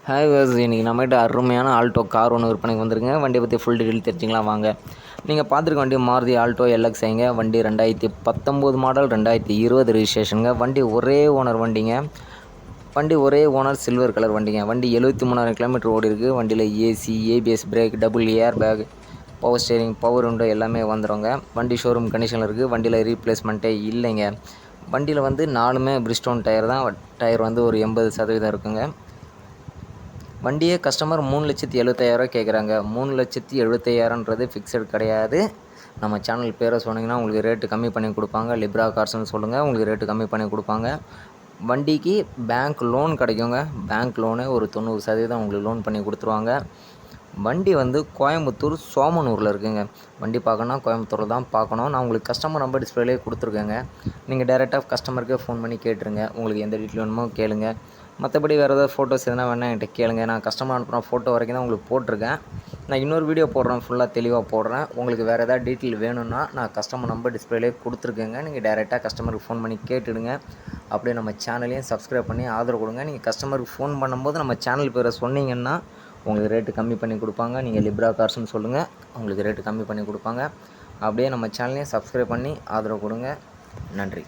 Hi was இன்றைக்கி நம்மகிட்ட அருமையான ஆல்டோ கார் ஒன்று விற்பனைக்கு வந்துருங்க. வண்டியை பற்றி ஃபுல் டீட்டெயில் தெரிஞ்சுக்கலாம் வாங்க. நீங்கள் பார்த்துருக்க வண்டி மாருதி ஆல்டோ எல்எக்ஸ்ஐங்க. வண்டி 2019 மாடல், 2020 ரிஜிஸ்ட்ரேஷனுங்க. வண்டி ஒரே ஓனர் வண்டிங்க. வண்டி ஒரே ஓனர் சில்வர் கலர் வண்டிங்க. வண்டி 73,000 கிலோமீட்டர் ஓடி இருக்குது. வண்டியில் AC, ABS break, double air bag, power steering, power window எல்லாமே வந்துடுங்க. வண்டி ஷோரூம் கண்டிஷனில் இருக்குது. வண்டியில் ரீப்ளேஸ்மெண்ட்டே இல்லைங்க. வண்டியில் வந்து 4மே பிரிஸ்டோன் டயர் தான். டயர் வந்து ஒரு 80% இருக்குங்க. வண்டியே கஸ்டமர் 3,75,000 கேட்குறாங்க. 3,75,000ன்றது ஃபிக்ஸட் கிடையாது. நம்ம சேனல் பேரை சொன்னீங்கன்னா உங்களுக்கு ரேட்டு கம்மி பண்ணி கொடுப்பாங்க. லிப்ரா கார்ஸ்னு சொல்லுங்கள், உங்களுக்கு ரேட்டு கம்மி பண்ணி கொடுப்பாங்க. வண்டிக்கு பேங்க் லோன் கிடைக்குங்க. பேங்க் லோனு ஒரு 90% உங்களுக்கு லோன் பண்ணி கொடுத்துருவாங்க. வண்டி வந்து கோயம்புத்தூர் சோமனூரில் இருக்குங்க. வண்டி பார்க்கணுன்னா கோயம்புத்தூரில் தான் பார்க்கணும். நான் உங்களுக்கு கஸ்டமர் நம்பர் டிஸ்பிளேலே கொடுத்துருக்கேங்க. நீங்கள் டேரெக்டாக கஸ்டமருக்கே ஃபோன் பண்ணி கேட்டுருங்க. உங்களுக்கு எந்த டீட்டெயில் வேணுமோ கேளுங்க. மற்றபடி வேறு ஏதாவது ஃபோட்டோஸ் எதுனா வேணால் என்கிட்ட கேளுங்க. நான் கஸ்டமர் அனுப்புன ஃபோட்டோ வரைக்கும் தான் உங்களுக்கு போட்டிருக்கேன். நான் இன்னொரு வீடியோ போடுறேன், ஃபுல்லாக தெளிவாக போடுறேன். உங்களுக்கு வேறு ஏதாவது டீட்டெயில் வேணும்னா நான் கஸ்டமர் நம்பர் டிஸ்பிளேலே கொடுத்துருக்கேங்க. நீங்கள் டேரெக்டாக கஸ்டமருக்கு ஃபோன் பண்ணி கேட்டுடுங்க. அப்படியே நம்ம சேனலையும் சப்ஸ்கிரைப் பண்ணி ஆதரவு கொடுங்க. நீங்கள் கஸ்டமருக்கு ஃபோன் பண்ணும்போது நம்ம சேனல் பேரை சொன்னீங்கன்னா உங்களுக்கு ரேட்டு கம்மி பண்ணி கொடுப்பாங்க. நீங்கள் லிப்ரா கார்ஸ்னு சொல்லுங்கள், உங்களுக்கு ரேட்டு கம்மி பண்ணி கொடுப்பாங்க. அப்படியே நம்ம சேனலையும் சப்ஸ்கிரைப் பண்ணி ஆதரவு கொடுங்க. நன்றி.